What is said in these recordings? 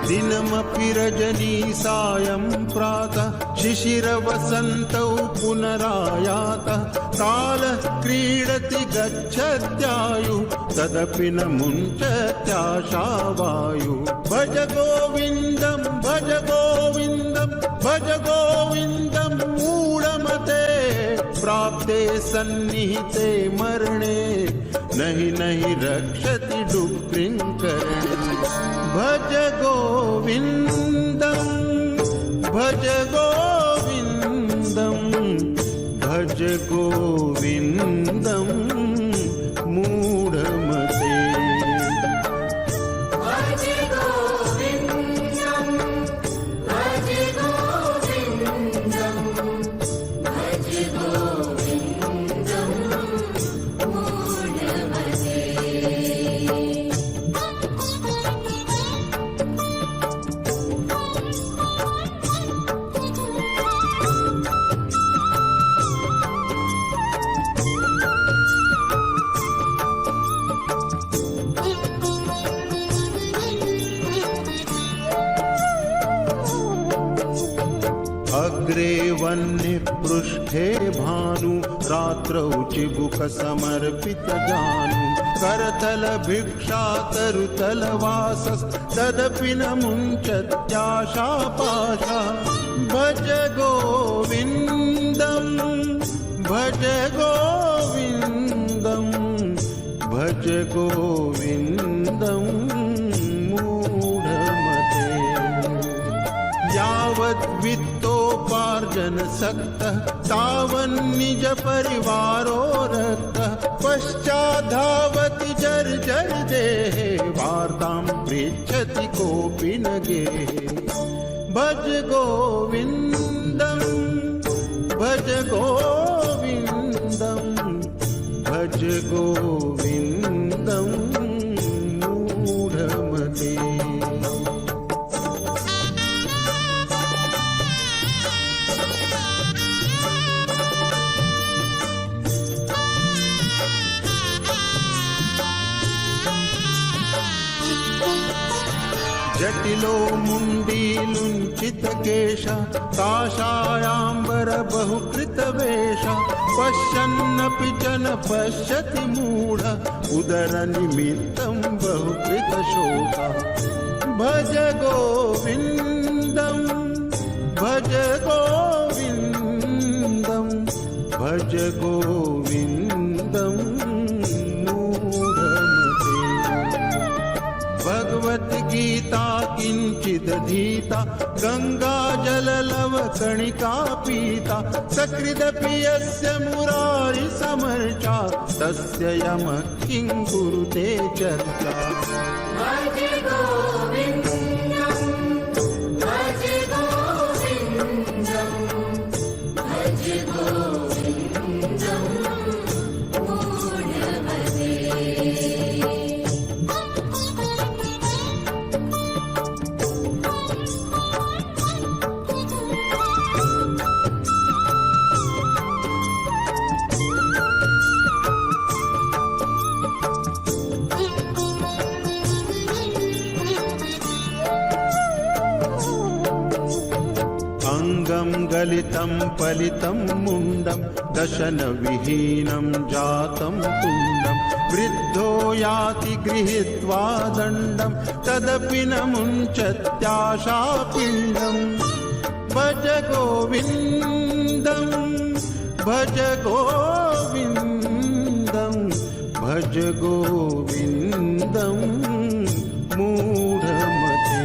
दिनमपि रजनी सायं प्रातः शिशिरवसन्तौ पुनरायातः कालः क्रीडति गच्छत्यायुः तदपि न मुञ्चत्याशावायुः भज गोविन्दं भज गोविन्दं भज गोविन्दं मूढमते प्राप्ते सन्निहिते मरणे नहि नहि रक्षति डुक्रिं करणे भज गोविन्दं भज गोविन्दं भज गोविन्दं मूढमते अग्रे वह्नि पृष्ठे भानु रात्रौ चिबुक समर्पित जानु करतल भिक्षा तरुतल वासस् तदपि न मुञ्चत्याशापाशा भज गोविन्दं भज गोविन्दं भज गोविन्दं मूढमते यावत् वित्तोपार्जन सक्तः तावन्निज परिवारो रक्तः पश्चाद्धावति जर्जर देहे वार्तां पृच्छति कोऽपि न गेहे भज गोविन्दं भज गोविन्दं भज गोविन्दं मूढमते जटिलो मुण्डीलुञ्चितकेश काषायाम्बर बहुकृतवेष पश्यन्नपि च न पश्यति मूढ उदरनिमित्तं बहुकृतशोक भज गोविन्दं भज गोविन्दं भज गोविन्दं भगवत् गीता किञ्चिदधीता गंगा जललव कणिका पीता सकृदपि यस्य मुरारि समर्चा तस्य यमः किं कुरुते चर्चा भज गोविन्दं भज गोविन्दं भज गोविन्दं मूढमते अंगं गलितं पलितं मुण्डं दशनविहीनं जातं तुण्डं वृद्धो याति गृहीत्वा दण्डं तदपि न मुञ्चत्याशापिण्डं भज गोविन्दं भज गोविन्दं भज गोविन्दं मूढमते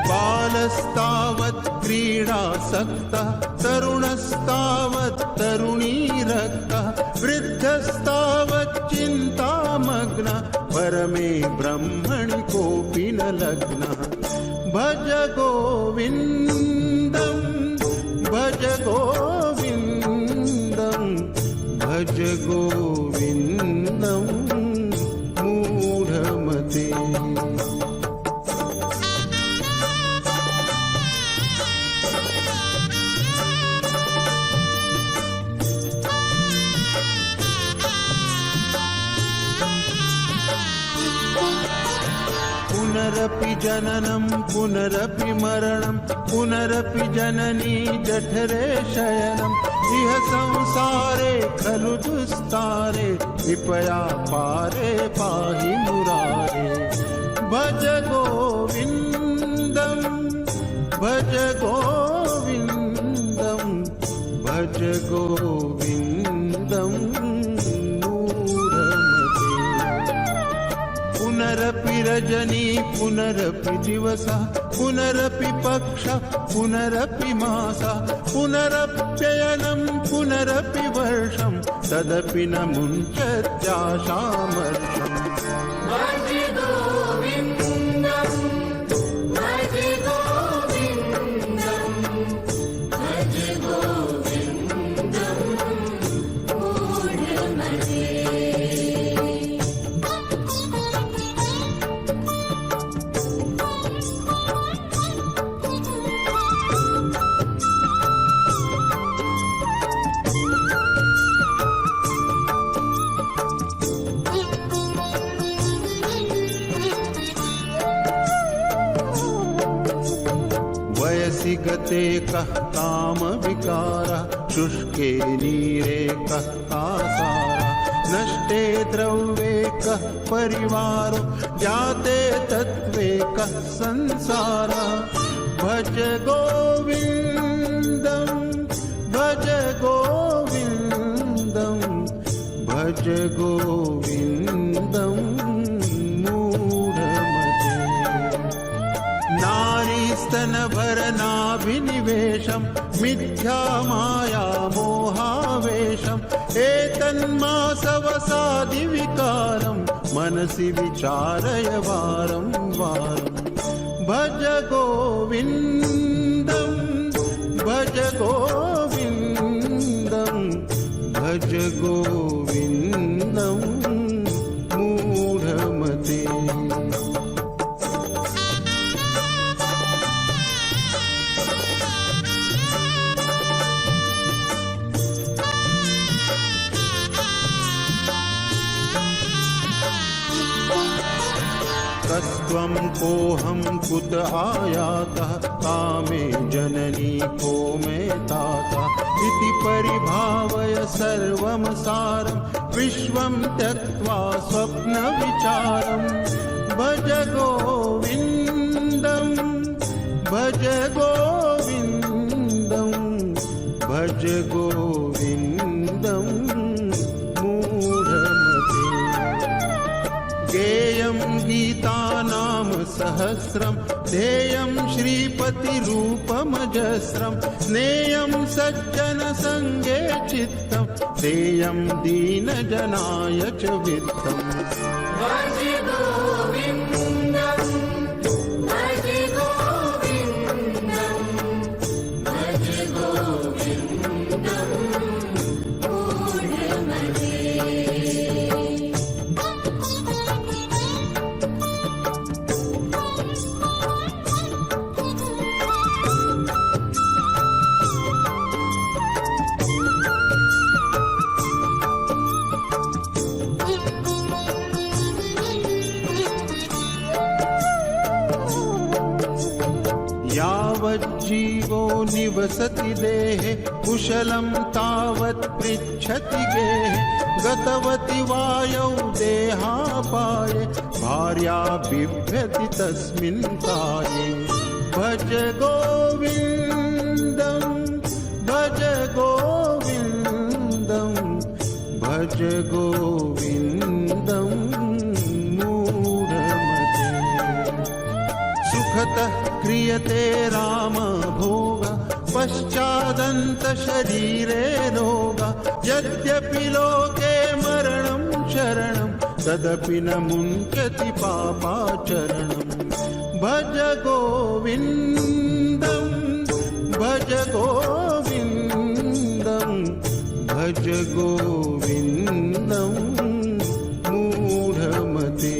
बालस्तावत् क्रीडासक्तः तरुणस्तावत् तरुणी रक्तः वितर्कः वृद्धस्तावच्चिन्तामग्नः परमे ब्रह्मणि कोऽपि न लग्नः भज गोविन्दं भज गोविन्दं भज गोविन्दं मूढमते पुनरपि जननं पुनरपि मरणं पुनरपि जननी जठरे शयनम् इह संसारे खलु दुस्तारे कृपया पारे पाहि मुरारे भज गोविन्दं भज गोविन्दं भज गोविन्दं पुनरपि रजनी पुनरपि दिवसः पुनरपि पक्षः पुनरपि मासः पुनरप्ययनं पुनरपि वर्षं तदपि न मुञ्चत्याशामर्षम् भज गोविन्दं भज गोविन्दं भज गोविन्दं मूढमते वयसि गते कः कामविकारः शुष्के नीरे कः कासारः नष्टे द्रव्ये कः परिवारो जाते तत्त्वे कः संसारः भज गोविन्दं भज गोविन्दं भज गोविन्दं मूढमते नारीस्तनभरनाभिनिवेशं मिथ्या माया मोहावेशम् एतन्मासवसादिविकारं मनसि विचारय वारं वारम् भज गोविन्दं भज गोविन्दं भज गोविन्दं मूढमते कस्त्वं कोऽहं कुत आयातः कामे जननी को मे ताता इति परिभावय सर्वं सारं विश्वं त्यक्त्वा स्वप्नविचारम् भज गोविन्दं भज गोविन्दं भज गोविन्दं मूढमते गेयं गीतानाम सहस्रं ध्येयं श्रीपतिरूपमजस्रं स्नेयं सज्जनसङ्गे चित्तं देयं दीनजनाय च वित्तम् भज गोविन्दं भज गोविन्दं भज गोविन्दं मूढमते यावज्जीवो निवसति देहे कुशलं तावत् पृच्छति गेहे गतवति वायौ देहापाये भार्या बिभ्यति तस्मिन् काये भज गोविन्दं भज गोविन्दं भज गोविन्दं मूढमते सुखतः क्रियते राम भोग पश्चादन्तशरीरे रोगा यद्यपि लोके मरणं शरणं तदपि न मुञ्चति पापाचरणम् भज गोविन्दं भज गोविन्दं भज गोविन्दं मूढमते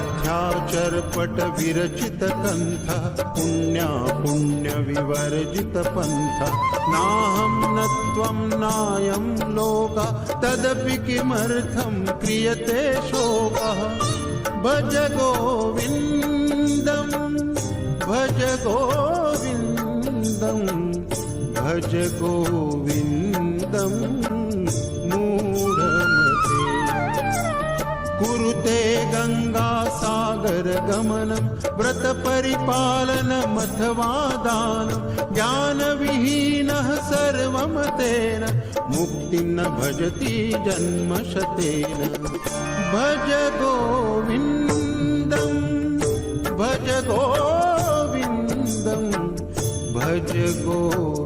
रथ्याचरपट विरचित कंथ पुण्या पुण्य विवर्जित पंथ नाहं न त्वं नायं लोका तदपि किमर्थं क्रियते शोकः भज गोविन्दं भज गोविन्दं भज गोविन्दं मूढमते कुरुते गंगा सागर गमनं व्रत परिपालनमथवा दानं ज्ञान विहीनः सर्वमतेन मुक्तिं न भजति जन्मशतेन भज गोविन्दं भज गोविन्दं भज गोविन्दं